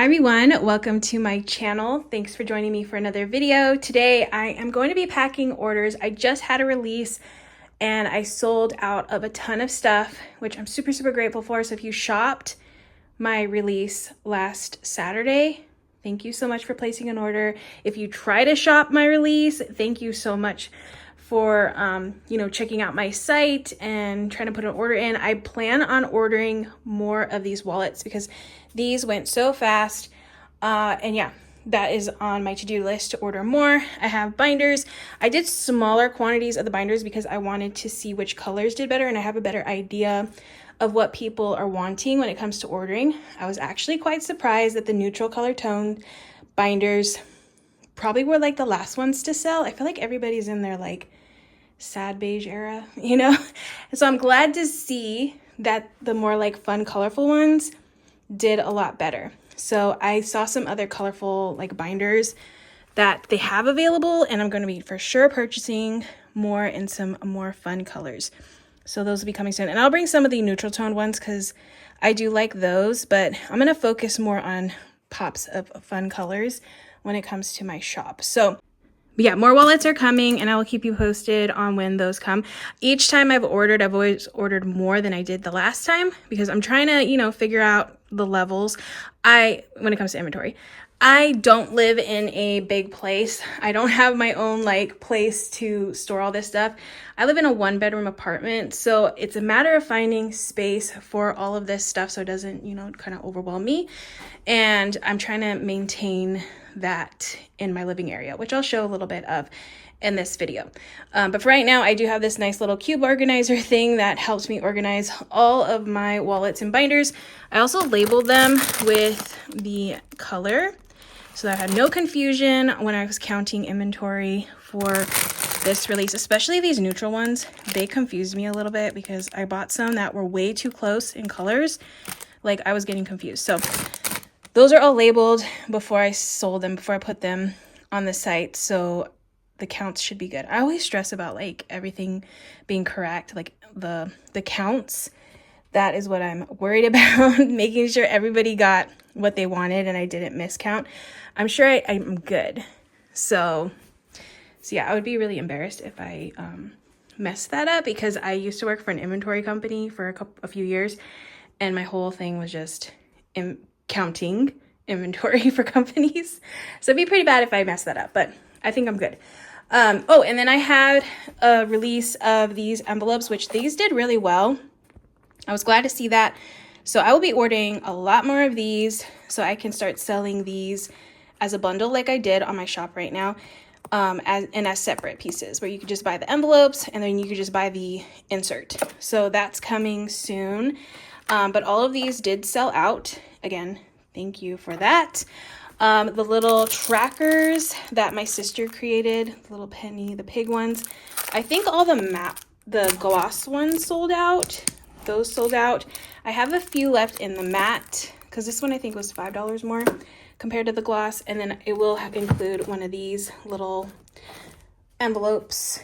Hi everyone, welcome to my channel. Thanks for joining me for another video. Today I am going to be packing orders. I just had a release and I sold out of a ton of stuff, which I'm super grateful for. So if you shopped my release last Saturday, thank you so much for placing an order. If you try to shop my release, thank you so much for checking out my site and trying to put an order in. I plan on ordering more of these wallets because these went so fast. And yeah, that is on my to-do list to order more. I have binders. I did smaller quantities of the binders because I wanted to see which colors did better and I have a better idea of what people are wanting when it comes to ordering. I was actually quite surprised that the neutral color tone binders probably were like the last ones to sell. I feel like everybody's in their like sad beige era, And so I'm glad to see that the more like fun, colorful ones did a lot better. So I saw some other colorful like binders that they have available, and I'm going to be for sure purchasing more in some more fun colors. So those will be coming soon. And I'll bring some of the neutral tone ones because I do like those, but I'm going to focus more on pops of fun colors when it comes to my shop. So yeah, more wallets are coming and I will keep you posted on when those come. Each time I've ordered, I've always ordered more than I did the last time because I'm trying to, figure out the levels. When it comes to inventory, I don't live in a big place. I don't have my own like place to store all this stuff. I live in a 1-bedroom apartment. So it's a matter of finding space for all of this stuff so it doesn't, kind of overwhelm me. And I'm trying to maintain that in my living area, which I'll show a little bit of in this video. But for right now, I do have this nice little cube organizer thing that helps me organize all of my wallets and binders. I also labeled them with the color so that I had no confusion when I was counting inventory for this release, especially these neutral ones. They confused me a little bit because I bought some that were way too close in colors. Like I was getting confused. So those are all labeled before I sold them, before I put them on the site. So the counts should be good. I always stress about like everything being correct, like the counts. That is what I'm worried about, making sure everybody got what they wanted and I didn't miscount. I'm sure I'm good. So yeah, I would be really embarrassed if I messed that up because I used to work for an inventory company for a few years and my whole thing was just counting inventory for companies. So it'd be pretty bad if I messed that up, but I think I'm good. And then I had a release of these envelopes, which these did really well. I was glad to see that. So I will be ordering a lot more of these so I can start selling these as a bundle like I did on my shop right now, as separate pieces where you could just buy the envelopes and then you could just buy the insert. So that's coming soon. But all of these did sell out. Again, thank you for that. The little trackers that my sister created, the little penny, the pig ones. I think all the gloss ones sold out. Those sold out. I have a few left in the matte because this one I think was $5 more compared to the gloss. And then it will include one of these little envelopes,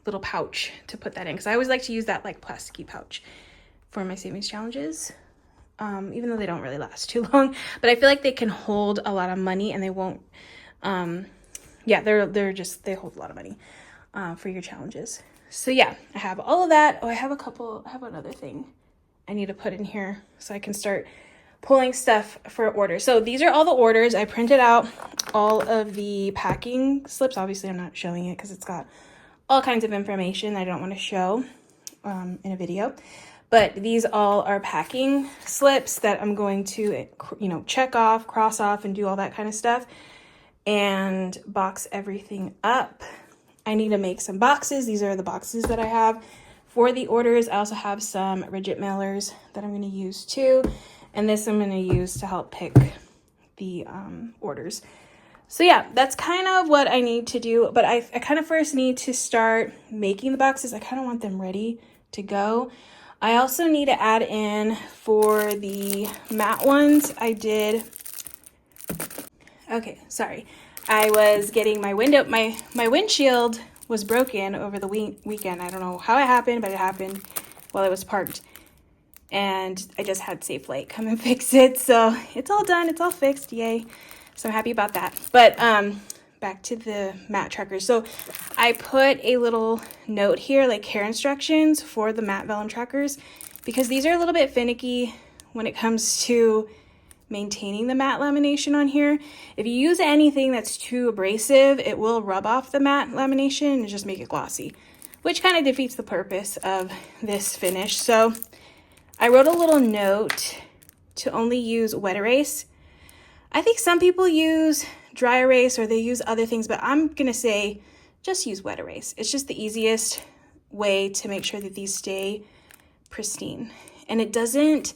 little pouch to put that in. Because I always like to use that like plasticky pouch for my savings challenges. Even though they don't really last too long, but I feel like they can hold a lot of money and they won't, they hold a lot of money, for your challenges. So yeah, I have all of that. I have another thing I need to put in here so I can start pulling stuff for orders. So these are all the orders. I printed out all of the packing slips. Obviously I'm not showing it because it's got all kinds of information I don't want to show, in a video. But these all are packing slips that I'm going to, check off, cross off, and do all that kind of stuff. And box everything up. I need to make some boxes. These are the boxes that I have for the orders. I also have some rigid mailers that I'm going to use too. And this I'm going to use to help pick the orders. So yeah, that's kind of what I need to do. But I kind of first need to start making the boxes. I kind of want them ready to go. I also need to add in for the matte ones. I was getting my windshield was broken over the weekend. I don't know how it happened, but it happened while I was parked and I just had Safe Light come and fix it. So it's all done, it's all fixed, yay. So I'm happy about that. But back to the mat trackers. So I put a little note here, like care instructions for the matte vellum trackers, because these are a little bit finicky when it comes to maintaining the matte lamination on here. If you use anything that's too abrasive, it will rub off the matte lamination and just make it glossy, which kind of defeats the purpose of this finish. So I wrote a little note to only use wet erase. I think some people use dry erase or they use other things, but I'm gonna say just use wet erase. It's just the easiest way to make sure that these stay pristine. And it doesn't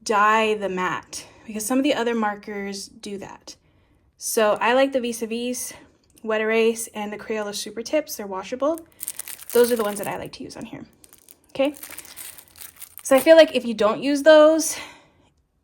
dye the matte, because some of the other markers do that. So I like the Vis-a-Vis, wet erase, and the Crayola Super Tips. They're washable. Those are the ones that I like to use on here. Okay. So I feel like if you don't use those,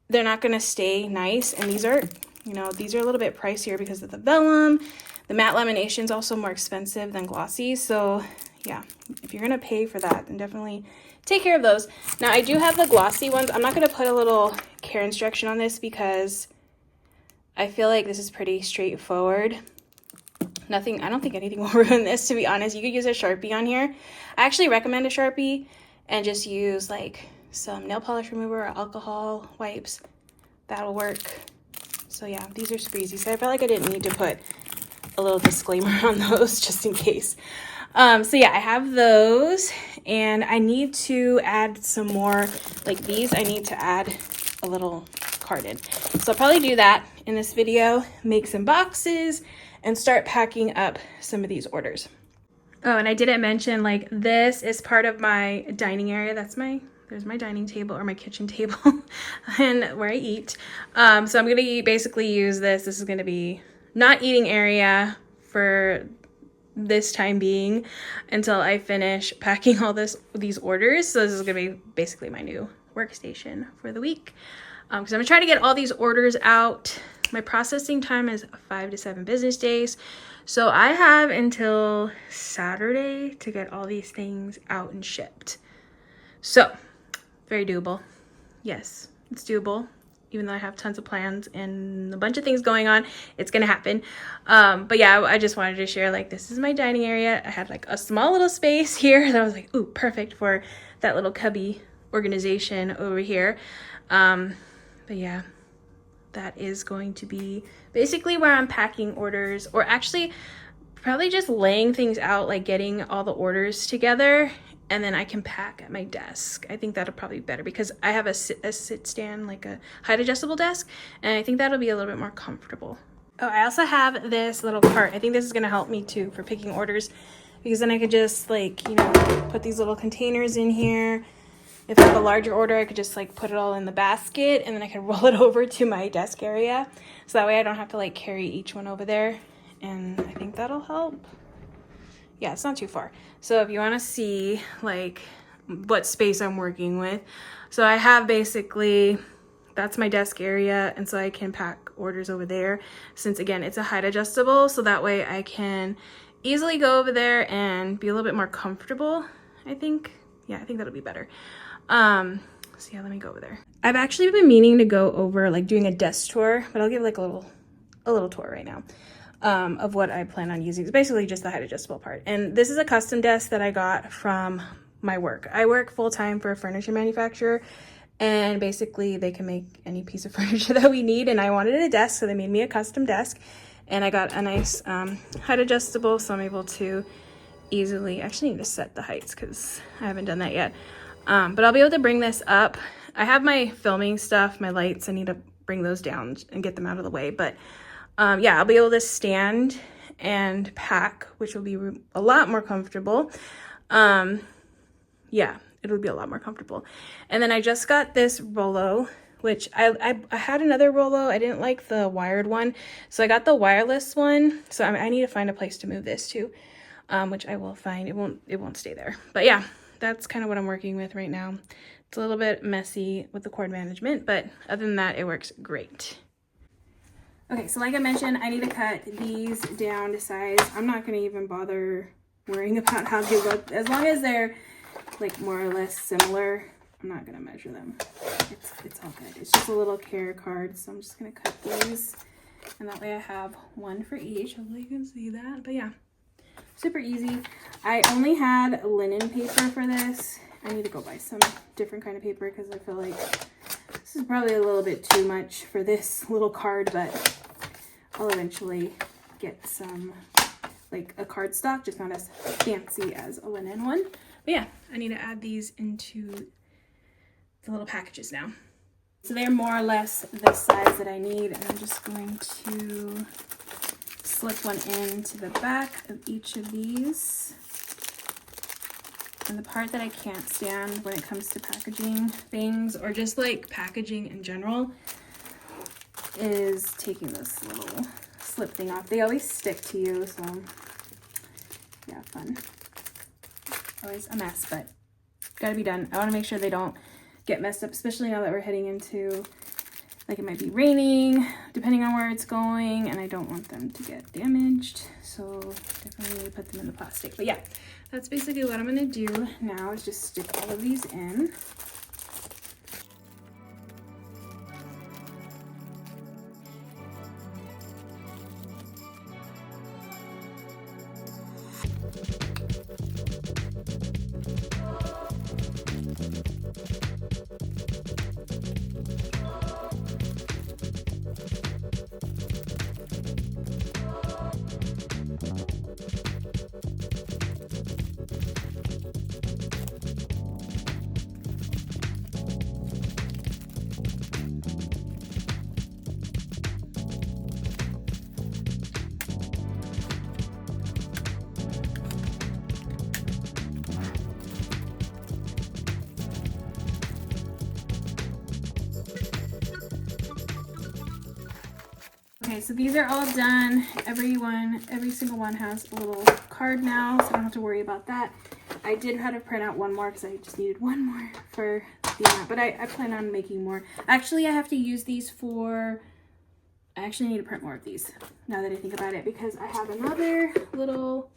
they're not going to stay nice. And these are, you know, these are a little bit pricier because of the vellum. The matte lamination is also more expensive than glossy. So yeah, if you're going to pay for that, then definitely take care of those. Now I do have the glossy ones. I'm not going to put a little care instruction on this because I feel like this is pretty straightforward. I don't think anything will ruin this, to be honest. You could use a Sharpie on here. I actually recommend a Sharpie and just use like some nail polish remover or alcohol wipes. That'll work. So yeah, these are super easy. So I felt like I didn't need to put a little disclaimer on those just in case. So yeah, I have those, and I need to add some more like these. I need to add a little carded. So I'll probably do that in this video, make some boxes and start packing up some of these orders. Oh, and I didn't mention, like, this is part of my dining area. There's my dining table, or my kitchen table, and where I eat. So I'm gonna basically use this. This is gonna be not eating area for this time being until I finish packing all these orders. So this is gonna be basically my new workstation for the week. Because I'm gonna try to get all these orders out. My processing time is 5 to 7 business days. So I have until Saturday to get all these things out and shipped. So very doable. Yes, it's doable. Even though I have tons of plans and a bunch of things going on, it's gonna happen. But yeah, I just wanted to share, like, this is my dining area. I had like a small little space here that I was like, ooh, perfect for that little cubby organization over here. But yeah, that is going to be basically where I'm packing orders, or actually probably just laying things out, like getting all the orders together, and then I can pack at my desk. I think that'll probably be better because I have a sit stand, like a height adjustable desk, and I think that'll be a little bit more comfortable. Oh, I also have this little cart. I think this is gonna help me too for picking orders, because then I could just, like, you know, put these little containers in here. If I have a larger order, I could just like put it all in the basket, and then I could roll it over to my desk area. So that way I don't have to like carry each one over there. And I think that'll help. Yeah, it's not too far. So if you want to see like what space I'm working with. So I have basically, that's my desk area. And so I can pack orders over there, since again, it's a height adjustable. So that way I can easily go over there and be a little bit more comfortable, I think. Yeah, I think that'll be better. So yeah, let me go over there. I've actually been meaning to go over, like, doing a desk tour, but I'll give like a little tour right now of what I plan on using. It's basically just the height adjustable part. And this is a custom desk that I got from my work. I work full-time for a furniture manufacturer, and basically they can make any piece of furniture that we need. And I wanted a desk, so they made me a custom desk, and I got a nice height adjustable, so I'm able to easily, actually need to set the heights because I haven't done that yet. But I'll be able to bring this up. I have my filming stuff, my lights, I need to bring those down and get them out of the way. But yeah, I'll be able to stand and pack, which will be a lot more comfortable. Yeah, it'll be a lot more comfortable. And then I just got this Rollo, which I had another Rollo. I didn't like the wired one, so I got the wireless one. So I need to find a place to move this to. Which I will find. It won't stay there. But yeah, that's kind of what I'm working with right now. It's a little bit messy with the cord management, but other than that, it works great. Okay, so like I mentioned, I need to cut these down to size. I'm not going to even bother worrying about how they look. As long as they're like more or less similar, I'm not gonna measure them. It's all good. It's just a little care card, so I'm just gonna cut these, and that way I have one for each. Hopefully you can see that. But yeah, super easy. I only had linen paper for this. I need to go buy some different kind of paper because I feel like this is probably a little bit too much for this little card, but I'll eventually get some, like a cardstock, just not as fancy as a linen one. But yeah, I need to add these into the little packages now. So they're more or less the size that I need, and I'm just going to slip one into the back of each of these. And the part that I can't stand when it comes to packaging things, or just like packaging in general, is taking this little slip thing off. They always stick to you, so yeah, fun. Always a mess, but gotta be done. I want to make sure they don't get messed up, especially now that we're heading into, like, it might be raining depending on where it's going, and I don't want them to get damaged, so definitely need to put them in the plastic. But yeah, that's basically what I'm gonna do now, is just stick all of these in. Okay, so these are all done. Every single one has a little card now, so I don't have to worry about that. I did have to print out one more because I just needed one more for the amount, but I plan on making more. Actually, I have to use these for, I actually need to print more of these now that I think about it, because I have another little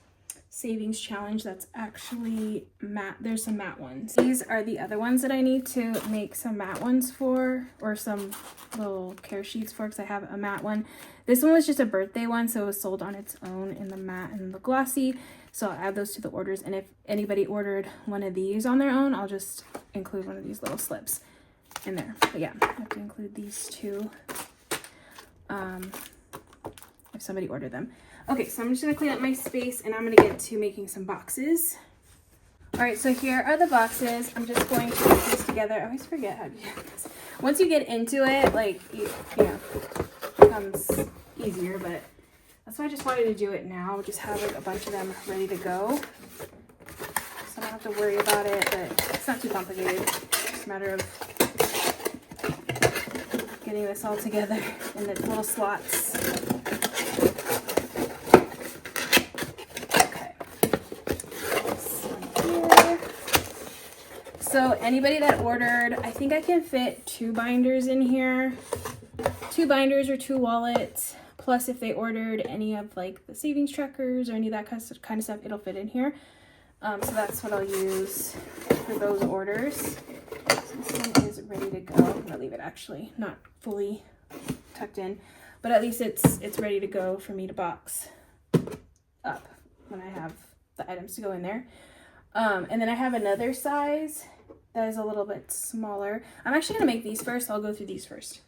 savings challenge that's actually matte. There's some matte ones. These are the other ones that I need to make some matte ones for, or some little care sheets for, because I have a matte one. This one was just a birthday one, so it was sold on its own in the matte and the glossy, so I'll add those to the orders. And if anybody ordered one of these on their own, I'll just include one of these little slips in there. But yeah, I have to include these two if somebody ordered them. Okay, so I'm just gonna clean up my space, and I'm gonna get to making some boxes. All right, so here are the boxes. I'm just going to put these together. I always forget how to do this. Once you get into it, like, you know, it becomes easier, but that's why I just wanted to do it now. Just have like a bunch of them ready to go, so I don't have to worry about it, but it's not too complicated. It's just a matter of getting this all together in the little slots. So anybody that ordered, I think I can fit 2 binders in here, 2 binders or 2 wallets, plus if they ordered any of like the savings trackers or any of that kind of stuff, it'll fit in here. So that's what I'll use for those orders. So this one is ready to go. I'm gonna leave it actually not fully tucked in, but at least it's ready to go for me to box up when I have the items to go in there. And then I have another size that is a little bit smaller. I'm actually gonna make these first. I'll go through these first.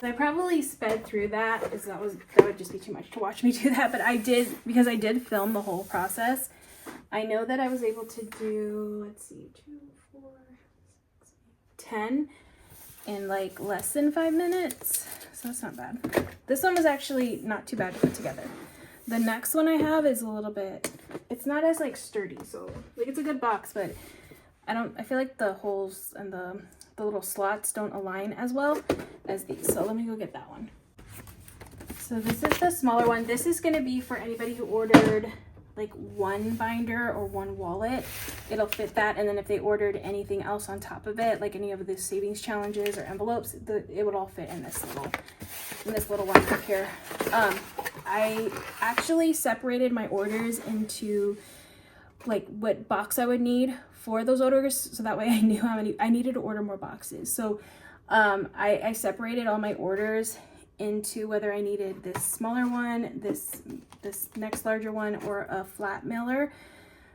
I probably sped through that because that would just be too much to watch me do that, but I did, because I did film the whole process. I know that I was able to do, let's see, 2, 4, 6, 10 in like less than 5 minutes. So that's not bad. This one was actually not too bad to put together. The next one I have is a little bit, it's not as like sturdy. So like it's a good box, but I feel like the holes and the little slots don't align as well as these. So let me go get that one. So this is the smaller one. This is going to be for anybody who ordered like one binder or one wallet. It'll fit that, and then if they ordered anything else on top of it, like any of the savings challenges or envelopes, it would all fit in this little one up here. I actually separated my orders into like what box I would need for those orders, so that way I knew how many I needed to order more boxes. So I separated all my orders into whether I needed this smaller one, this next larger one, or a flat mailer.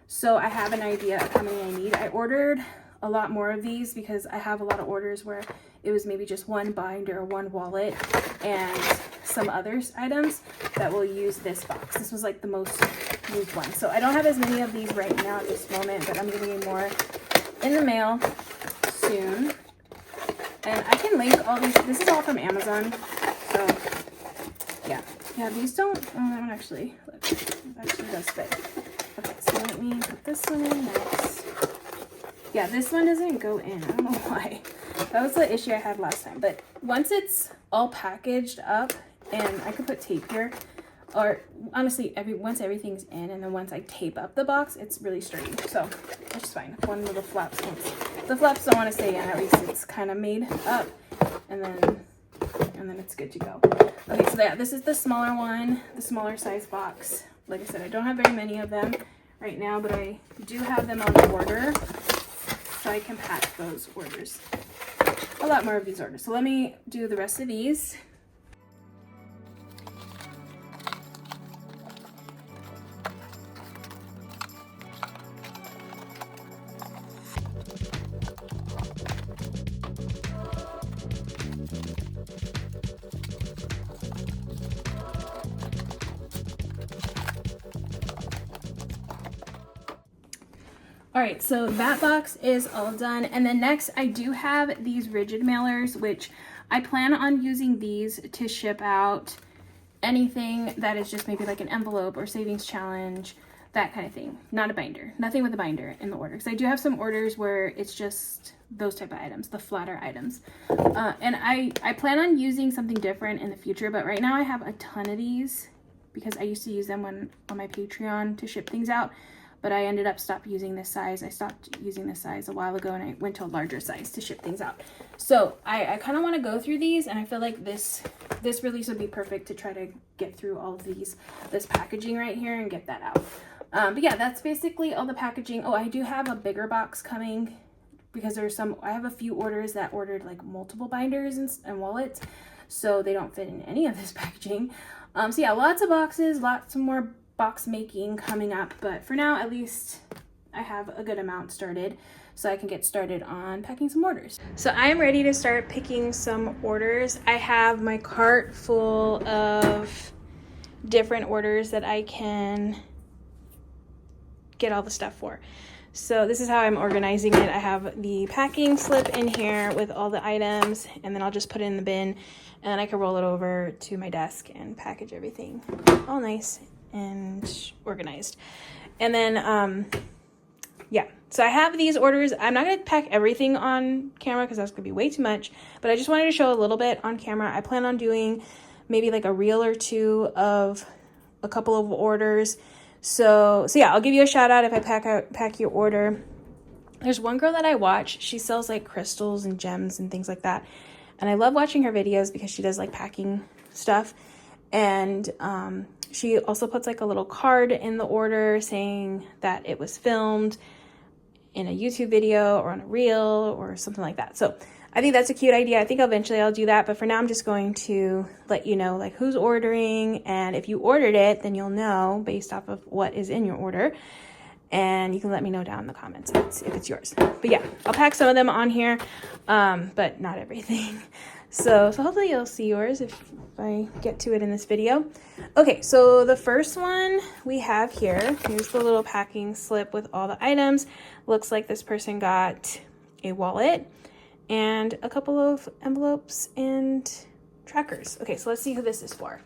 So I have an idea of how many I need. I ordered a lot more of these because I have a lot of orders where it was maybe just one binder, one wallet, and some other items that will use this box. This was like the most used one. So I don't have as many of these right now at this moment, but I'm getting more in the mail soon. And I can link all these. This is all from Amazon. So yeah, these don't, that one actually, look, it actually does fit. Okay, so let me put this one in next. Yeah, this one doesn't go in. I don't know why. That was the issue I had last time. But once it's all packaged up, and I could put tape here, or honestly, once everything's in, and then once I tape up the box, it's really sturdy. So that's fine. One little flap. The flaps don't want to stay in. At least it's kind of made up, and then it's good to go. Okay, so yeah, this is the smaller one, the smaller size box. Like I said, I don't have very many of them right now, but I do have them on order, so I can pack those orders. A lot more of these orders. So let me do the rest of these. All right, so that box is all done. And then next I do have these rigid mailers, which I plan on using these to ship out anything that is just maybe like an envelope or savings challenge, that kind of thing. Not a binder, nothing with a binder in the order. Because I do have some orders where it's just those type of items, the flatter items. And I plan on using something different in the future, but right now I have a ton of these because I used to use them on my Patreon to ship things out. But I ended up stopped using this size. I stopped using this size a while ago, and I went to a larger size to ship things out. So I kind of want to go through these, and I feel like this release would be perfect to try to get through all of this packaging right here and get that out. But yeah, that's basically all the packaging. Oh, I do have a bigger box coming because I have a few orders that ordered like multiple binders and wallets, so they don't fit in any of this packaging. So yeah, lots of boxes, lots of more box making coming up, but for now at least I have a good amount started so I can get started on packing some orders. So I am ready to start picking some orders. I have my cart full of different orders that I can get all the stuff for. So this is how I'm organizing it. I have the packing slip in here with all the items, and then I'll just put it in the bin, and then I can roll it over to my desk and package everything all nice and organized. And then yeah, so I have these orders. I'm not going to pack everything on camera because that's going to be way too much, but I just wanted to show a little bit on camera. I plan on doing maybe like a reel or two of a couple of orders. So yeah, I'll give you a shout out if I pack your order. There's one girl that I watch. She sells like crystals and gems and things like that, and I love watching her videos because she does like packing stuff. And she also puts like a little card in the order saying that it was filmed in a YouTube video or on a reel or something like that. So I think that's a cute idea. I think eventually I'll do that, but for now I'm just going to let you know like who's ordering, and if you ordered it, then you'll know based off of what is in your order, and you can let me know down in the comments if it's yours. But yeah, I'll pack some of them on here, but not everything. So hopefully you'll see yours if I get to it in this video. Okay, so the first one we have here, here's the little packing slip with all the items. Looks like this person got a wallet and a couple of envelopes and trackers. Okay, so let's see who this is for.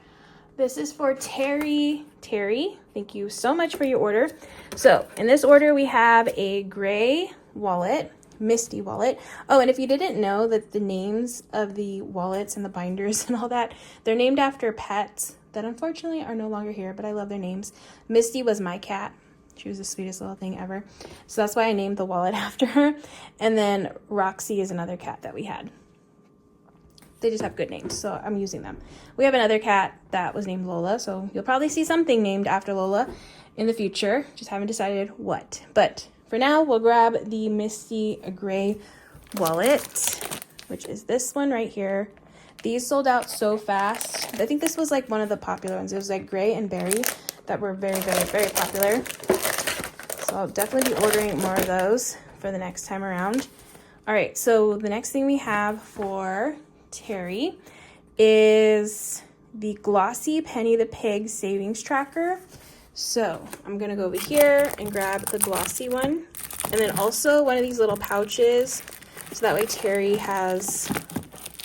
This is for Terry. Terry, thank you so much for your order. So in this order, we have a gray wallet, Misty wallet. Oh, and if you didn't know that the names of the wallets and the binders and all that, they're named after pets that unfortunately are no longer here, but I love their names. Misty was my cat. She was the sweetest little thing ever. So that's why I named the wallet after her. And then Roxy is another cat that we had. They just have good names, so I'm using them. We have another cat that was named Lola, so you'll probably see something named after Lola in the future. Just haven't decided what. But for now, we'll grab the Misty Gray wallet, which is this one right here. These sold out so fast. I think this was like one of the popular ones. It was like gray and berry that were very, very, very popular. So I'll definitely be ordering more of those for the next time around. All right, so the next thing we have for Terry is the glossy Penny the Pig savings tracker. So I'm gonna go over here and grab the glossy one, and then also one of these little pouches, so that way Terry has,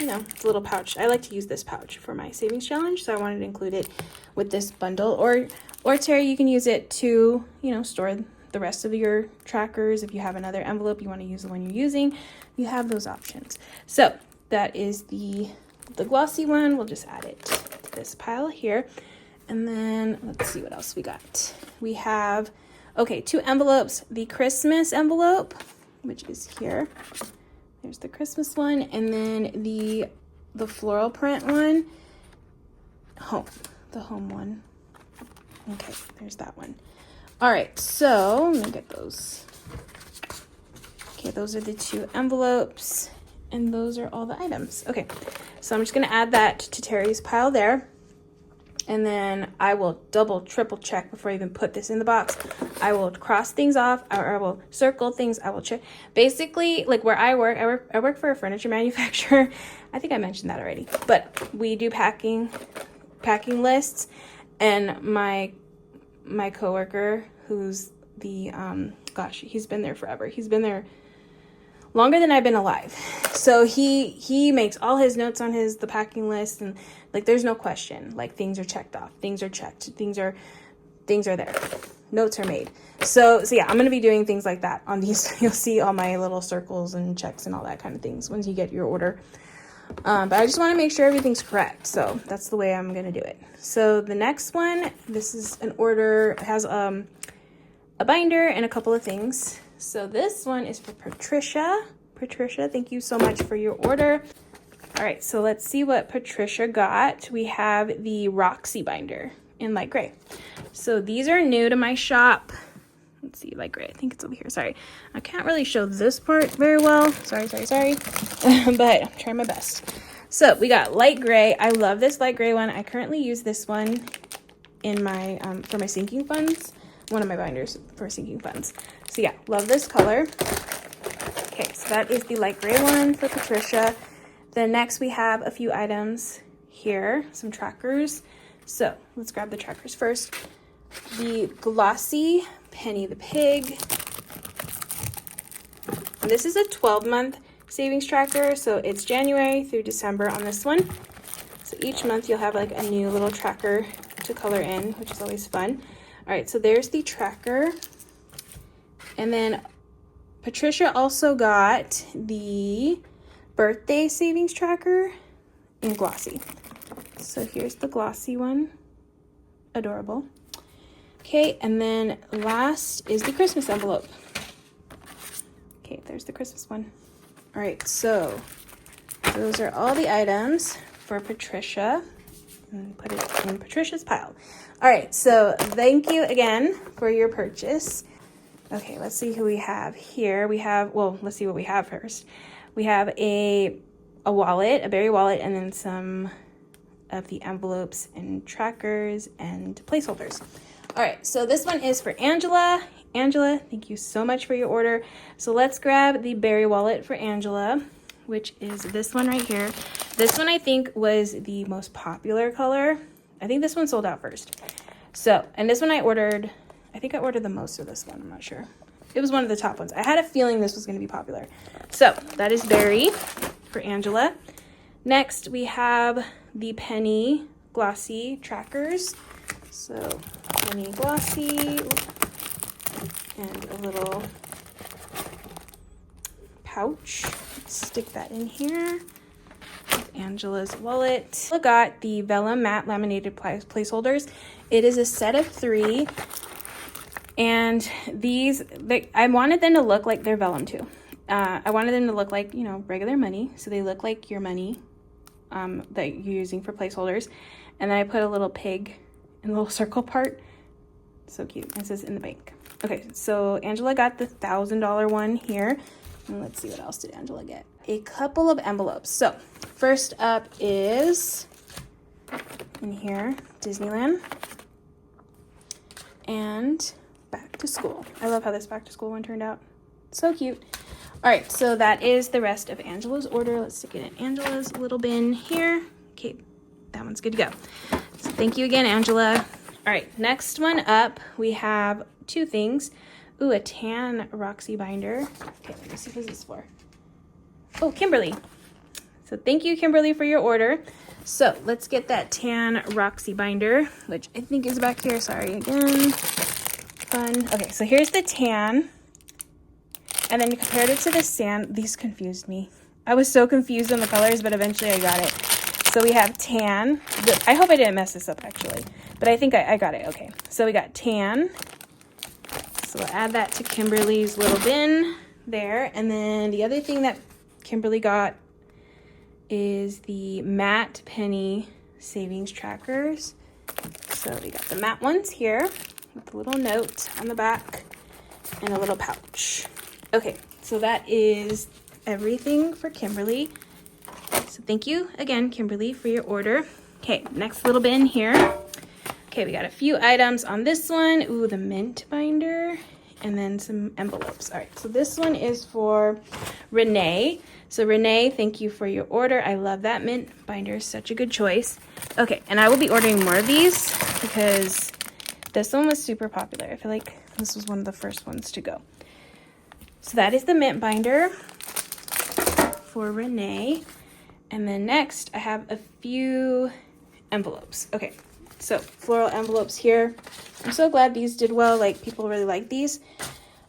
you know, it's a little pouch. I like to use this pouch for my savings challenge, so I wanted to include it with this bundle. Or Terry, you can use it to, you know, store the rest of your trackers. If you have another envelope, you want to use the one you're using, you have those options. So that is the glossy one. We'll just add it to this pile here. And then let's see what else we got. We have, okay, 2 envelopes. The Christmas envelope, which is here. There's the Christmas one. And then the floral print one. The home one. Okay, there's that one. All right, so let me get those. Okay, those are the 2 envelopes. And those are all the items. Okay, so I'm just gonna add that to Terry's pile there. And then I will double, triple check before I even put this in the box. I will cross things off, or I will circle things, I will check. Basically, like where I work for a furniture manufacturer. I think I mentioned that already. But we do packing lists. And my coworker, who's the, gosh, he's been there forever. He's been there longer than I've been alive. So he makes all his notes on the packing list, and like there's no question. Like things are checked off, things are checked, things are there. Notes are made. So yeah, I'm gonna be doing things like that on these. You'll see all my little circles and checks and all that kind of things once you get your order. But I just want to make sure everything's correct. So that's the way I'm gonna do it. So the next one, this is an order. It has a binder and a couple of things. So this one is for Patricia. Patricia, thank you so much for your order. All right, so let's see what Patricia got. We have the Roxy binder in light gray. So these are new to my shop. Let's see, light gray, I think it's over here. Sorry, I can't really show this part very well. Sorry. But I'm trying my best. So we got light gray. I love this light gray one. I currently use this one in my, for my sinking funds. One of my binders for sinking funds. So yeah, love this color. Okay, so that is the light gray one for Patricia. Then next we have a few items here, some trackers. So let's grab the trackers first. The glossy Penny the Pig. And this is a 12-month savings tracker, so it's January through December on this one. So each month you'll have like a new little tracker to color in, which is always fun. All right, so there's the tracker. And then Patricia also got the birthday savings tracker in glossy. So here's the glossy one. Adorable. Okay, and then last is the Christmas envelope. Okay, there's the Christmas one. All right, so those are all the items for Patricia. And put it in Patricia's pile. All right, so thank you again for your purchase. Okay, let's see who we have here. Let's see what we have first. We have a wallet, a berry wallet, and then some of the envelopes and trackers and placeholders. All right, so this one is for Angela. Angela, thank you so much for your order. So let's grab the berry wallet for Angela. which is this one right here. This one I think was the most popular color. I think this one sold out first. So, and this one I ordered, I think I ordered the most of this one, I'm not sure. It was one of the top ones. I had a feeling this was going to be popular. So that is Berry for Angela. Next we have the Penny Glossy Trackers. So Penny Glossy and a little pouch. Stick that in here. Angela's wallet. I got the Vellum Matte Laminated Placeholders. It is a set of 3. And these, I wanted them to look like they're vellum too. I wanted them to look like, you know, regular money. So they look like your money that you're using for placeholders. And then I put a little pig in the little circle part. So cute. It says in the bank. Okay, so Angela got the $1,000 one here. And let's see, what else did Angela get? A couple of envelopes. So first up is in here, Disneyland and back to school. I love how this back to school one turned out. So cute. All right, so that is the rest of Angela's order. Let's stick it in Angela's little bin here. Okay, that one's good to go. So thank you again, Angela. All right, next one up, we have 2 things. Ooh, a tan Roxy binder. Okay, let me see what this is for. Oh, Kimberly. So thank you, Kimberly, for your order. So let's get that tan Roxy binder, which I think is back here. Sorry again. Fun. Okay, so here's the tan. And then compared it to the sand, these confused me. I was so confused on the colors, but eventually I got it. So we have tan. I hope I didn't mess this up, actually. But I think I got it. Okay, so we got tan. So we'll add that to Kimberly's little bin there. And then the other thing that Kimberly got is the matte penny savings trackers. So we got the matte ones here with a little note on the back and a little pouch. Okay, so that is everything for Kimberly. So thank you again, Kimberly, for your order. Okay, next little bin here. Okay, we got a few items on this one. Ooh, the mint binder and then some envelopes. All right, so this one is for Renee. So Renee, thank you for your order. I love that mint binder, such a good choice. Okay, and I will be ordering more of these because this one was super popular. I feel like this was one of the first ones to go. So that is the mint binder for Renee. And then next I have a few envelopes. Okay, so floral envelopes here. I'm so glad these did well. Like, people really like these.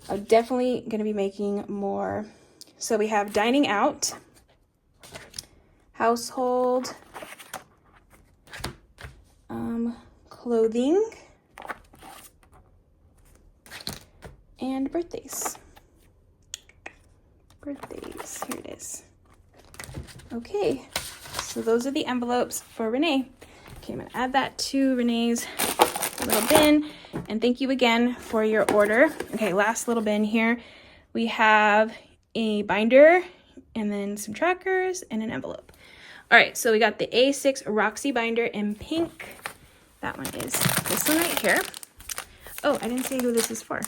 I'm definitely going to be making more. So we have dining out, household, clothing, and birthdays. Birthdays, here it is. Okay, so those are the envelopes for Renee. Okay, I'm gonna add that to Renee's little bin, and thank you again for your order. Okay, last little bin here. We have a binder and then some trackers and an envelope. All right, so we got the A6 Roxy binder in pink. That one is this one right here. Oh, I didn't say who this is for.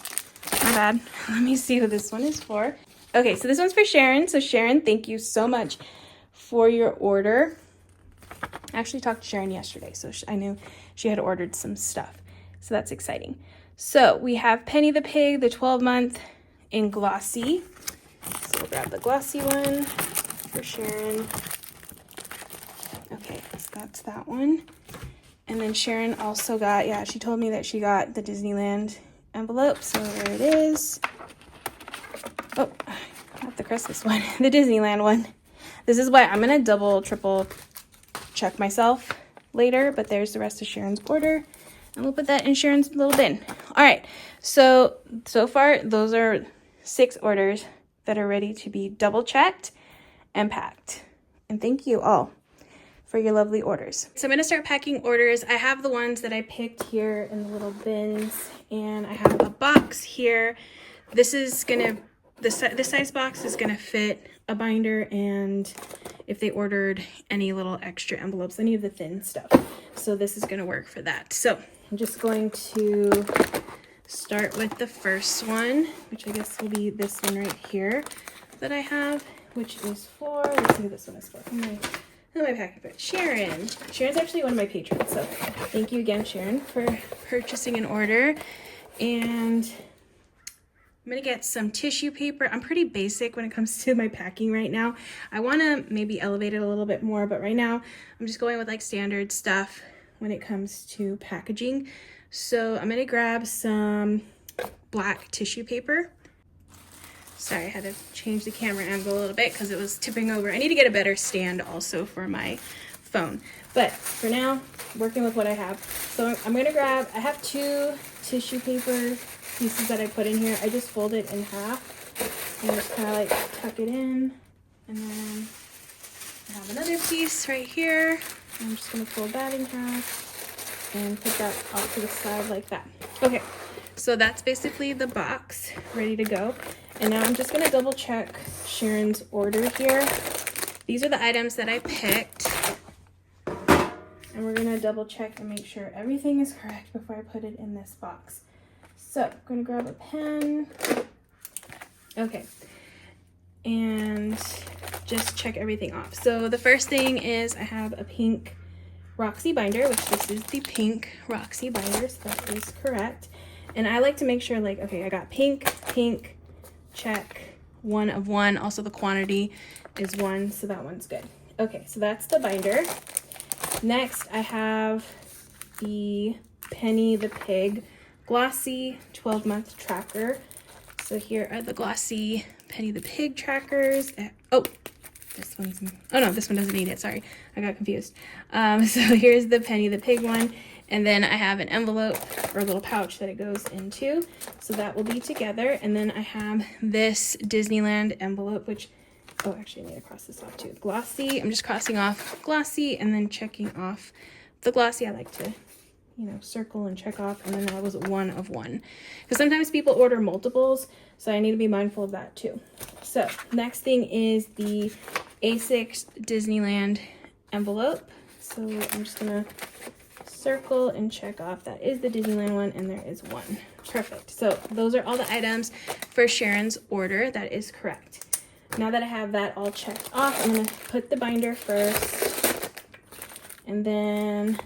My bad. Let me see who this one is for. Okay, so this one's for Sharon. So Sharon, thank you so much for your order. I actually talked to Sharon yesterday, so I knew she had ordered some stuff. So that's exciting. So we have Penny the Pig, the 12-month in glossy. So we'll grab the glossy one for Sharon. Okay, so that's that one. And then Sharon also got, yeah, she told me that she got the Disneyland envelope. So there it is. Oh, not the Christmas one, the Disneyland one. This is why I'm going to double, triple check myself later, but there's the rest of Sharon's order. And we'll put that in Sharon's little bin. All right, so far, those are 6 orders that are ready to be double checked and packed. And thank you all for your lovely orders. So I'm gonna start packing orders. I have the ones that I picked here in the little bins, and I have a box here. This is gonna, this size box is gonna fit a binder, and if they ordered any little extra envelopes, any of the thin stuff. So this is gonna work for that. So I'm just going to start with the first one, which I guess will be this one right here that I have. which is for, let's see who this one is for. Who am I packing for? Sharon. Sharon's actually one of my patrons, so thank you again, Sharon, for purchasing an order. And I'm gonna get some tissue paper. I'm pretty basic when it comes to my packing right now. I wanna maybe elevate it a little bit more, but right now I'm just going with like standard stuff when it comes to packaging. So I'm gonna grab some black tissue paper. Sorry, I had to change the camera angle a little bit because it was tipping over. I need to get a better stand also for my phone. But for now, working with what I have. So I'm gonna grab, I have 2 tissue paper pieces that I put in here. I just fold it in half and just kind of like tuck it in. And then I have another piece right here. I'm just gonna fold that in half and put that off to the side like that. Okay, so that's basically the box ready to go. And now I'm just gonna double check Sharon's order here. These are the items that I picked. And we're gonna double check and make sure everything is correct before I put it in this box. So I'm gonna grab a pen. Okay, and just check everything off. So the first thing is I have a pink Roxy binder, which this is the pink Roxy binder, so that is correct. And I like to make sure, like, okay, I got pink, check, 1 of 1. Also the quantity is 1, so that one's good. Okay, so that's the binder. Next, I have the Penny the Pig Glossy 12-month tracker. So here are the glossy Penny the Pig trackers. Oh, this one doesn't need it. Sorry, I got confused. So here's the Penny the Pig one. And then I have an envelope or a little pouch that it goes into. So that will be together. And then I have this Disneyland envelope, which, oh, actually I need to cross this off too. Glossy, I'm just crossing off glossy and then checking off the glossy. I like to, you know, circle and check off. And then that was 1 of 1. Because sometimes people order multiples, so I need to be mindful of that too. So next thing is the A6 Disneyland envelope. So I'm just gonna circle and check off that is the Disneyland one, and there is 1. Perfect. So those are all the items for Sharon's order. That is correct. Now that I have that all checked off, I'm gonna put the binder first, and then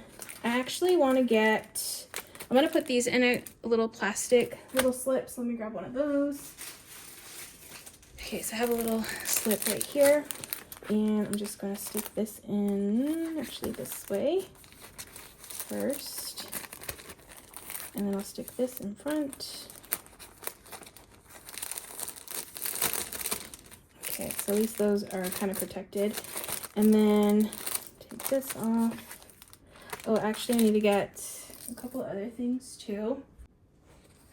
I actually want to get, I'm gonna put these in a little plastic little slip. So let me grab one of those. Okay, so I have a little slip right here, and I'm just gonna stick this in actually this way first, and then I'll stick this in front. Okay, so at least those are kind of protected. And then take this off. Oh, actually I need to get a couple of other things too.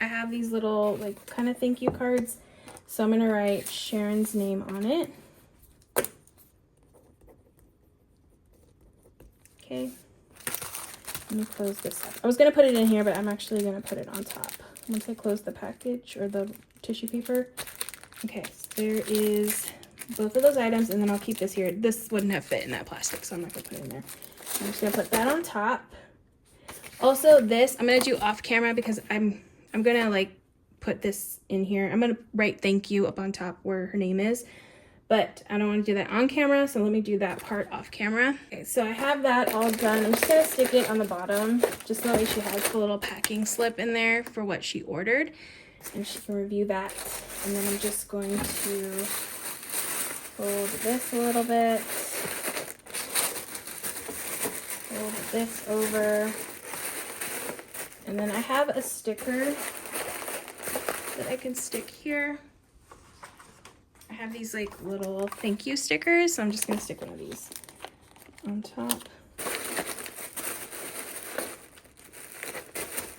I have these little like kind of thank you cards, so I'm gonna write Sharon's name on it. Okay. Let me close this up. I was going to put it in here, but I'm actually going to put it on top once I close the package or the tissue paper. Okay, so there is both of those items, and then I'll keep this here. This wouldn't have fit in that plastic, so I'm not going to put it in there. I'm just going to put that on top. Also, this I'm going to do off camera because I'm going to like put this in here. I'm going to write thank you up on top where her name is. But I don't want to do that on camera, so let me do that part off camera. Okay, so I have that all done. I'm just going to stick it on the bottom, just so that way she has the little packing slip in there for what she ordered, and she can review that. And then I'm just going to fold this a little bit, fold this over, and then I have a sticker that I can stick here. I have these like little thank you stickers, so I'm just gonna stick one of these on top.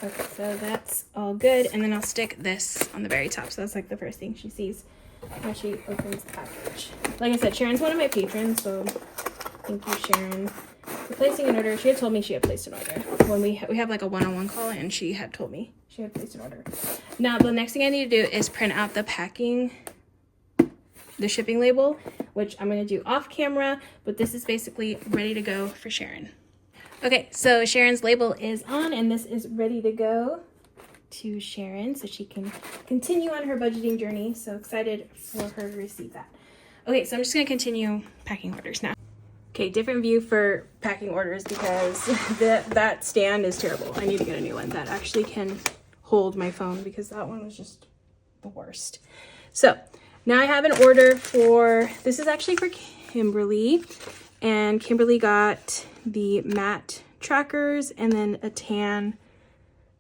Okay, so that's all good, and then I'll stick this on the very top, so that's like the first thing she sees when she opens the package. Like I said, Sharon's one of my patrons, so thank you, Sharon, for placing an order. She had told me she had placed an order when we have like a one-on-one call, and she had told me she had placed an order. Now the next thing I need to do is print out the packing, the shipping label, which I'm going to do off camera, but this is basically ready to go for Sharon. Okay, so Sharon's label is on, and this is ready to go to Sharon so she can continue on her budgeting journey. So excited for her to receive that. Okay, so I'm just gonna continue packing orders now. Okay, different view for packing orders because that stand is terrible. I need to get a new one that actually can hold my phone because that one was just the worst. So now I have an order for, this is actually for Kimberly, and Kimberly got the matte trackers and then a tan.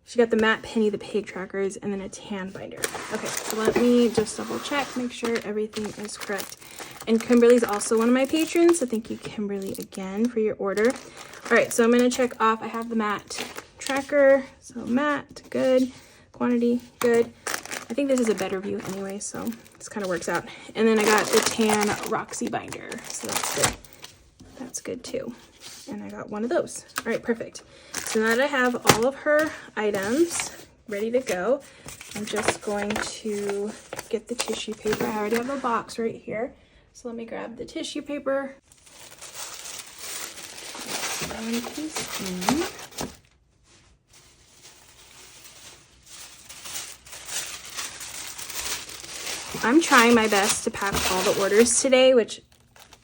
She got the matte Penny the Pig trackers and then a tan binder. Okay, so let me just double check, make sure everything is correct. And Kimberly's also one of my patrons, so thank you, Kimberly, again for your order. All right, so I'm gonna check off. I have the matte tracker, so matte, good. Quantity, good. I think this is a better view anyway, so this kind of works out. And then I got the tan Roxy binder, so that's good. That's good too. And I got one of those. All right, perfect. So now that I have all of her items ready to go, I'm just going to get the tissue paper. I already have a box right here. So let me grab the tissue paper. I'm trying my best to pack all the orders today, which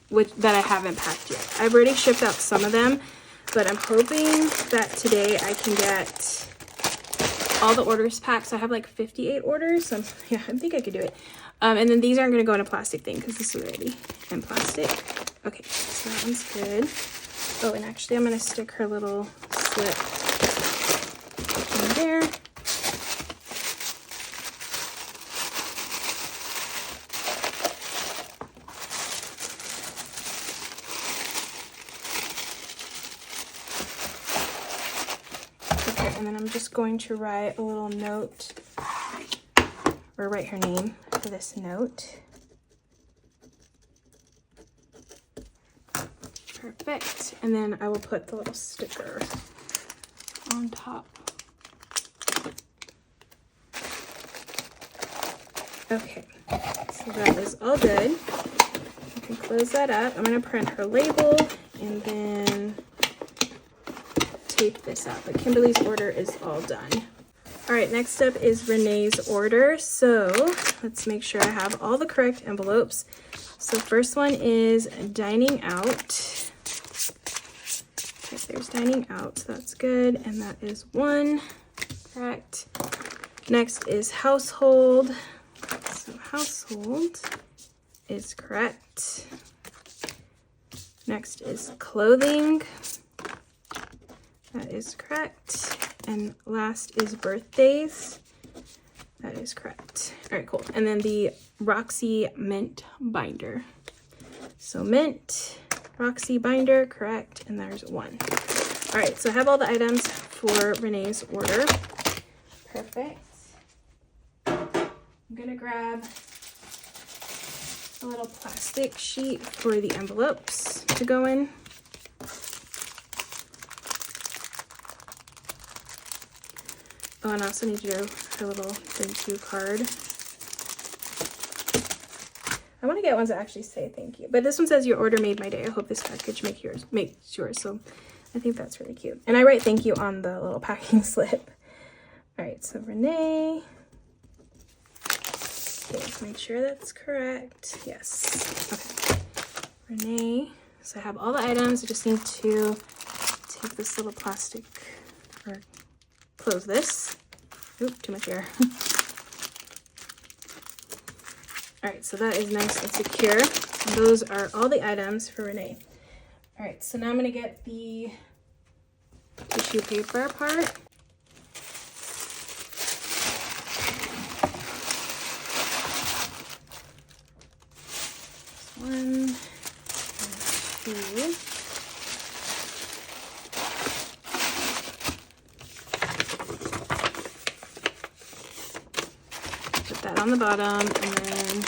that I haven't packed yet. I've already shipped out some of them, but I'm hoping that today I can get all the orders packed. So I have like 58 orders. So yeah, I think I could do it. And then these aren't going to go in a plastic thing because this is already in plastic. Okay, so that one's good. Oh, and actually I'm going to stick her little slip in there. Okay, and then I'm just going to write a little note, or write her name for this note. Perfect. And then I will put the little sticker on top. Okay, so that is all good. I can close that up. I'm going to print her label and then tape this up. But Kimberly's order is all done. All right, next up is Renee's order. So let's make sure I have all the correct envelopes. So first one is dining out. Okay, there's dining out, so that's good. And that is one, correct. Next is household. So household is correct. Next is clothing. That is correct. And last is birthdays. That is correct. All right, cool. And then the Roxy mint binder. So mint, Roxy binder, correct. And there's one. All right, so I have all the items for Renee's order. Perfect. I'm gonna grab a little plastic sheet for the envelopes to go in. Oh, and I also need to do her little thank you card. I want to get ones that actually say thank you. But this one says your order made my day. I hope this package makes yours. So I think that's really cute. And I write thank you on the little packing slip. All right, so Renee. Okay, let's make sure that's correct. Yes. Okay. Renee. So I have all the items. I just need to take this little plastic or close this. Oop, too much air. All right, so that is nice and secure. And those are all the items for Renee. All right, so now I'm gonna get the tissue paper part. One, two. Put that on the bottom, and then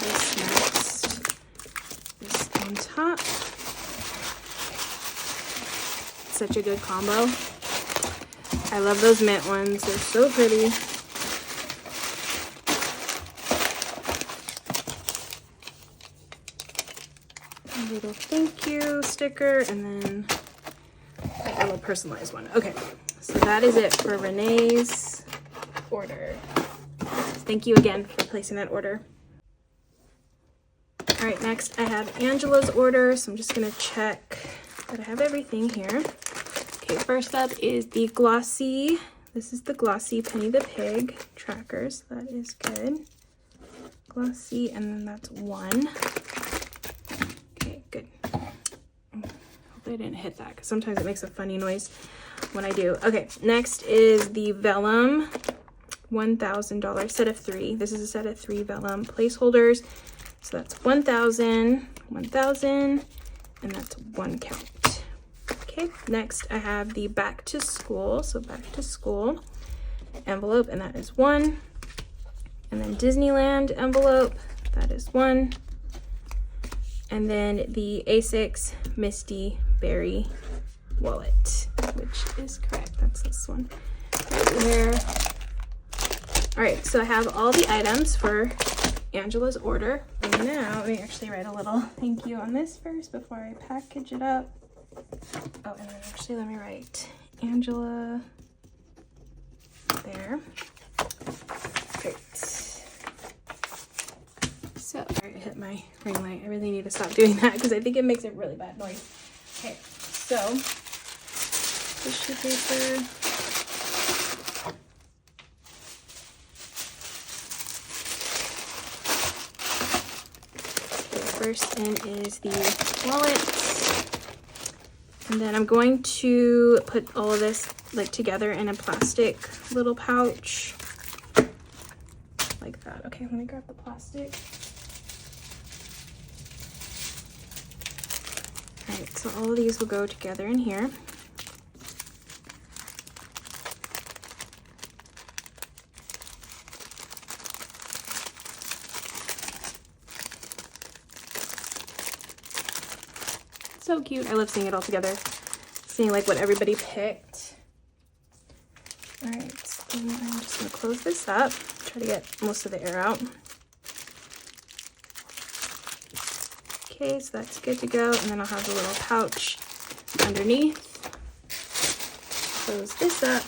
this next is on top. Such a good combo. I love those mint ones. They're so pretty. A little thank you sticker, and then a little personalized one. Okay, so that is it for Renee's order. Thank you again for placing that order. All All right, next I have Angela's order, so I'm just gonna check that I have everything here. Okay, first up is the glossy, this is the glossy Penny the Pig trackers. That is good. Glossy, and then that's 1. Okay, good. Hopefully I didn't hit that, because sometimes it makes a funny noise when I do. Okay, next is the vellum $1,000 set of 3. This is a set of 3 vellum placeholders. So that's 1,000, 1,000, and that's 1 count. Okay, next I have the back to school, so back to school envelope, and that is 1. And then Disneyland envelope, that is 1. And then the A6 Misty Berry wallet, which is correct. That's this one right there. All right, so I have all the items for Angela's order. And now let me actually write a little thank you on this first before I package it up. Oh, and then actually let me write Angela there. Great. So I hit my ring light. I really need to stop doing that because I think it makes a really bad noise. Okay, so tissue paper. First in is the wallet, and then I'm going to put all of this like together in a plastic little pouch like that. Okay, let me grab the plastic. All right, so all of these will go together in here. So cute. I love seeing it all together. Seeing like what everybody picked. All right, and I'm just gonna close this up. Try to get most of the air out. Okay, so that's good to go. And then I'll have a little pouch underneath. Close this up.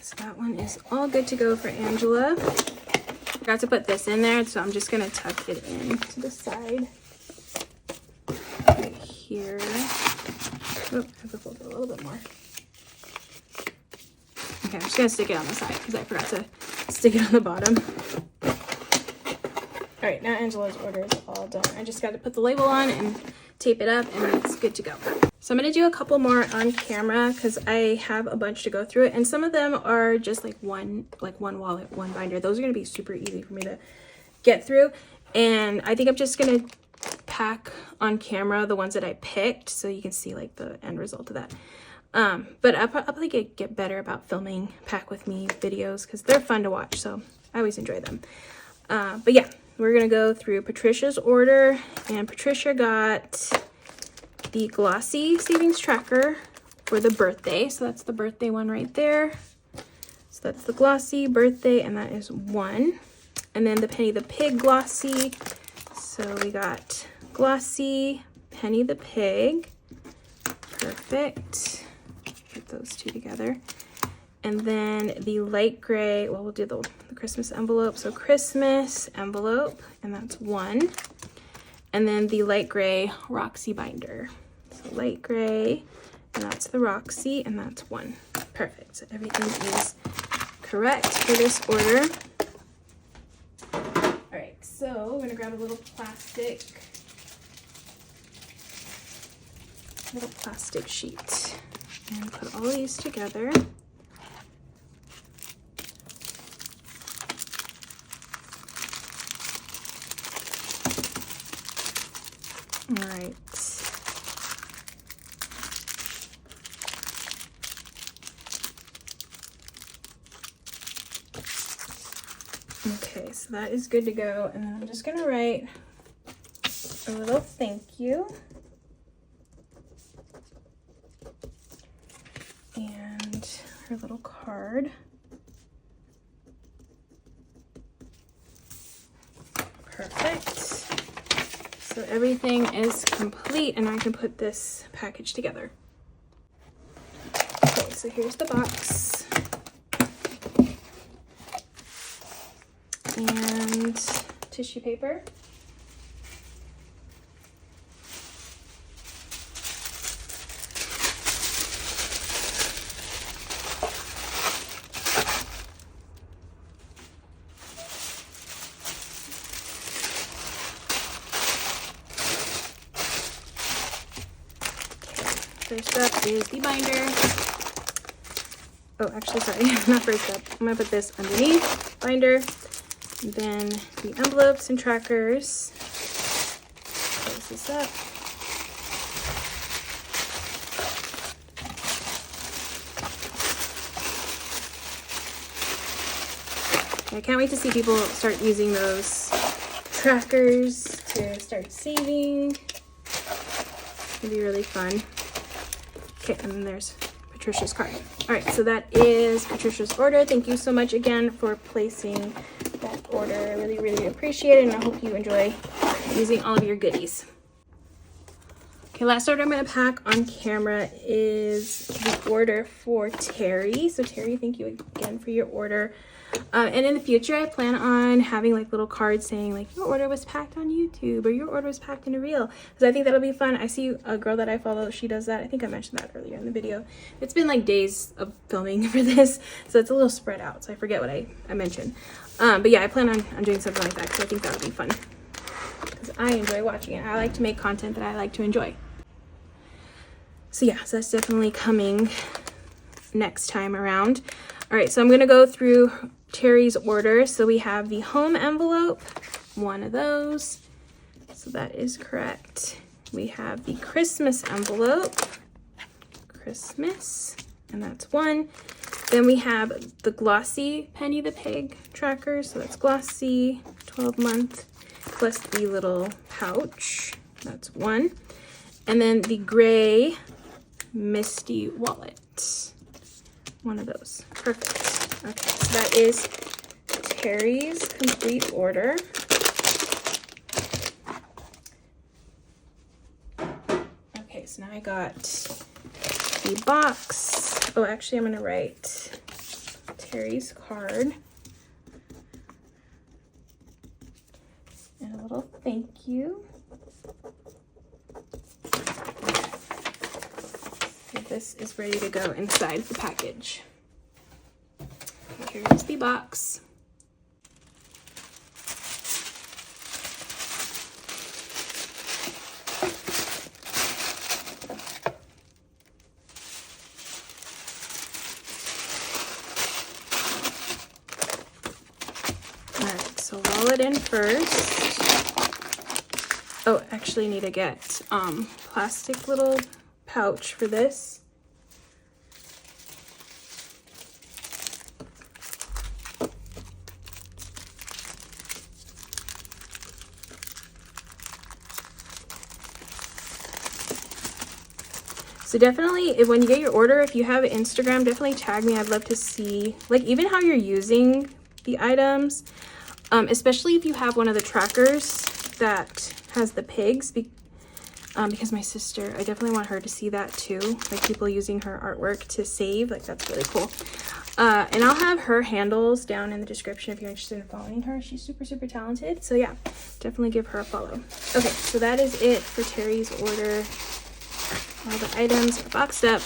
So that one is all good to go for Angela. Forgot to put this in there, so I'm just gonna tuck it in to the side right here. Oh, I have to fold it a little bit more. Okay, I'm just gonna stick it on the side because I forgot to stick it on the bottom. All right, now Angela's order is all done. I just got to put the label on and tape it up, and it's good to go. So I'm gonna do a couple more on camera because I have a bunch to go through it, and some of them are just like one wallet, one binder. Those are gonna be super easy for me to get through, and I think I'm just gonna pack on camera the ones that I picked so you can see like the end result of that. But I'll probably get better about filming pack with me videos because they're fun to watch, so I always enjoy them. But yeah, we're gonna go through Patricia's order, and Patricia got the glossy savings tracker for the birthday. So that's the birthday one right there. So that's the glossy birthday, and that is 1. And then the Penny the Pig glossy. So we got glossy, Penny the Pig. Perfect. Put those two together. And then the light gray, well, we'll do the Christmas envelope. So Christmas envelope, and that's 1. And then the light gray Roxy binder. So light gray, and that's the Roxy, and that's 1. Perfect. So everything is correct for this order. All right, so we're gonna grab a little plastic sheet and put all these together. All right. Okay, so that is good to go. And then I'm just gonna write a little thank you. And her little card. Perfect. So So everything is complete, and I can put this package together. Okay, so here's the box. And tissue paper. First up is the binder. Oh, actually, sorry, not first up. I'm gonna put this underneath binder. Then the envelopes and trackers. Close this up. I can't wait to see people start using those trackers to start saving. It'll be really fun. Okay, and then there's Patricia's card. All right, so that is Patricia's order. Thank you so much again for placing that order. I really, really appreciate it, and I hope you enjoy using all of your goodies. Okay, last order I'm gonna pack on camera is the order for Terry. So Terry, thank you again for your order. And in the future, I plan on having like little cards saying like your order was packed on YouTube or your order was packed in a reel, because I think that'll be fun. I see a girl that I follow, she does that. I think I mentioned that earlier in the video. It's been like days of filming for this, so it's a little spread out, so I forget what I mentioned. But yeah, I plan on doing something like that, because I think that would be fun, because I enjoy watching it. I like to make content that I like to enjoy. So yeah, so that's definitely coming next time around. All right, so I'm gonna go through Terry's order. So we have the home envelope, one of those, so that is correct. We have the Christmas envelope, Christmas, and that's one. Then we have the glossy Penny the Pig tracker, so that's glossy, 12-month, plus the little pouch, that's one. And then the gray Misty wallet, one of those. Perfect. Okay, so that is Terry's complete order. Okay, so now I got the box. Oh, actually, I'm gonna write Terry's card and a little thank you. So this is ready to go inside the package. Okay, here's the box. So wallet in first. Oh, actually need to get plastic little pouch for this. So definitely, when you get your order, if you have Instagram, definitely tag me. I'd love to see, like, even how you're using the items. Especially if you have one of the trackers that has the pigs, because my sister, I definitely want her to see that too, like people using her artwork to save, like that's really cool. And I'll have her handles down in the description if you're interested in following her. She's super, super talented, so yeah, definitely give her a follow. Okay, so that is it for Terry's order. All the items are boxed up.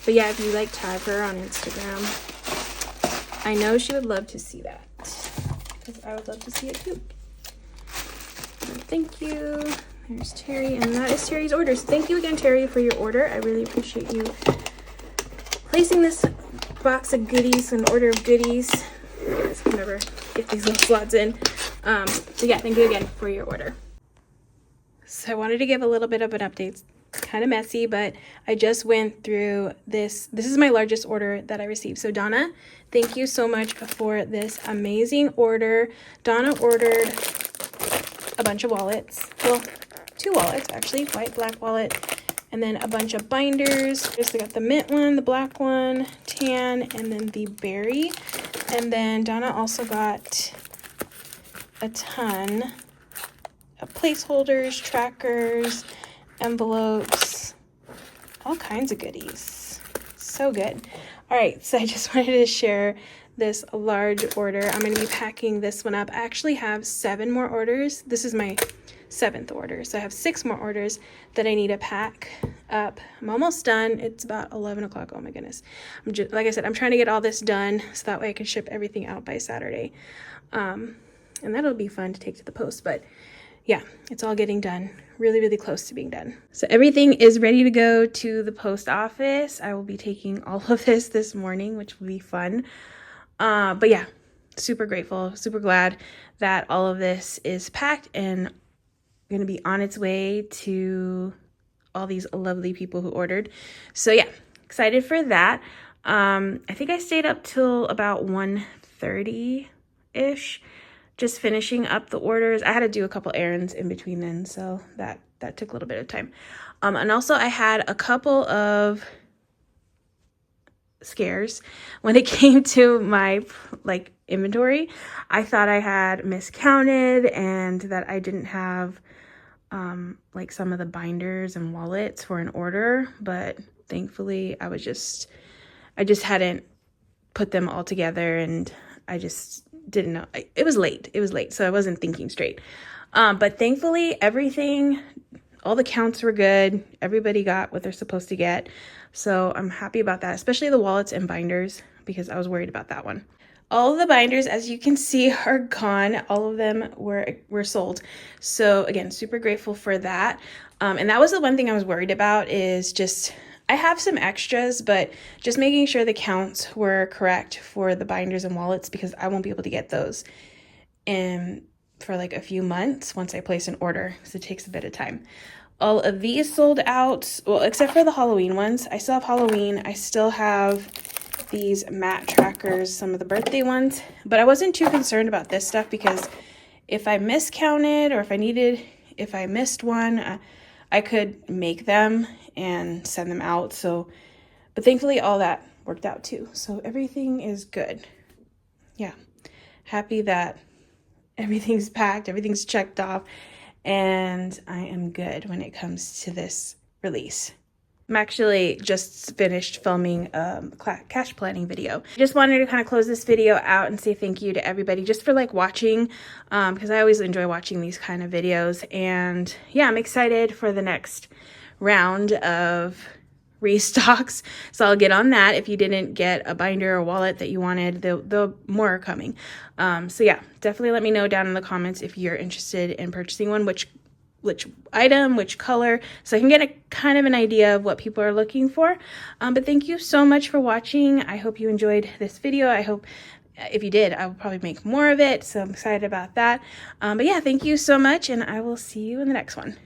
But yeah, if you like tag her on Instagram, I know she would love to see that, because I would love to see it too. And thank you. There's Terry, and that is Terry's order. So thank you again, Terry, for your order. I really appreciate you placing this box of goodies, an order of goodies. I can never get these little slots in. So yeah, thank you again for your order. So I wanted to give a little bit of an update. It's kind of messy, but I just went through this. This is my largest order that I received. So Donna, thank you so much for this amazing order. Donna ordered a bunch of wallets. Well, 2 wallets actually, white, black wallet, and then a bunch of binders. Just got the mint one, the black one, tan, and then the berry. And then Donna also got a ton have placeholders, trackers, envelopes, all kinds of goodies. So good. All right, so I just wanted to share this large order. I'm going to be packing this one up. I actually have 7 more orders. This is my 7th order, so I have 6 more orders that I need to pack up. I'm almost done. It's about 11 o'clock. Oh my goodness. Like I said, I'm trying to get all this done so that way I can ship everything out by Saturday. And that'll be fun to take to the post, but yeah, it's all getting done. Really, really close to being done. So everything is ready to go to the post office. I will be taking all of this morning, which will be fun. But yeah, super grateful, super glad that all of this is packed and going to be on its way to all these lovely people who ordered. So yeah, excited for that. I think I stayed up till about 1:30-ish, just finishing up the orders. I had to do a couple errands in between then, so that took a little bit of time. And also I had a couple of scares when it came to my inventory. I thought I had miscounted and that I didn't have some of the binders and wallets for an order, but thankfully I just hadn't put them all together, and I just didn't know. It was late, so I wasn't thinking straight. But thankfully all the counts were good. Everybody got what they're supposed to get. So I'm happy about that, especially the wallets and binders, because I was worried about that one. All of the binders, as you can see, are gone. All of them were sold. So again, super grateful for that. And that was the one thing I was worried about, is just, I have some extras, but just making sure the counts were correct for the binders and wallets, because I won't be able to get those for a few months once I place an order, so it takes a bit of time. All of these sold out, well, except for the Halloween ones. I still have Halloween. I still have these matte trackers, some of the birthday ones, but I wasn't too concerned about this stuff, because if I miscounted or if I missed one, I could make them and send them out. So, but thankfully all that worked out too. So everything is good. Yeah. Happy that everything's packed, everything's checked off, and I am good when it comes to this release. I'm actually just finished filming a cash planning video. Just wanted to kind of close this video out and say thank you to everybody just for watching, because I always enjoy watching these kind of videos. And yeah, I'm excited for the next round of restocks, so I'll get on that. If you didn't get a binder or wallet that you wanted, the more are coming. So yeah, definitely let me know down in the comments if you're interested in purchasing one, which item, which color, so I can get a kind of an idea of what people are looking for. But thank you so much for watching. I hope you enjoyed this video. I hope if you did, I will probably make more of it, so I'm excited about that. But yeah, thank you so much, and I will see you in the next one.